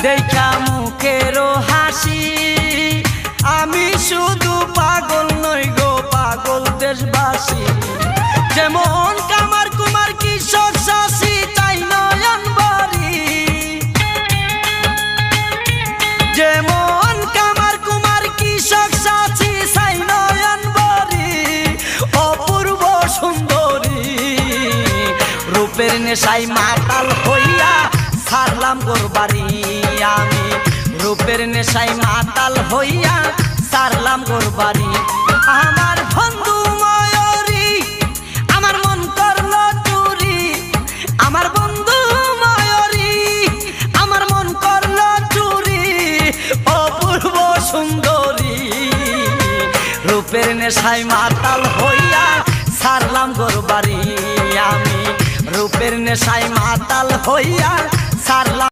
দেখা মুখেরও হাসি আমি শুধু পাগল নই গো পাগল দেশবাসী। যেমন কামার কুমার কৃষক চাষি চাই নয়ন বাড়ি, যেমন কামার কুমার কৃষক চাষি চাই নয়ন বাড়ি। অপূর্ব সুন্দরী রূপের নেশায় মাতাল হইয়া ছাড়লাম গোর বাড়ি আমি, রূপের নেশায় মাতাল হইয়া ছাড়লাম গোর বাড়ি। আমার বন্ধু ময়ূরী আমার মন করল চুরি, আমার বন্ধু ময়ূরী আমার মন করল চুরি। অপূর্ব সুন্দরী রূপের নেশায় মাতাল হইয়া ছাড়লাম গোর বাড়ি আমি, রূপের নেশায় মাতাল হইয়া ছাড়লাম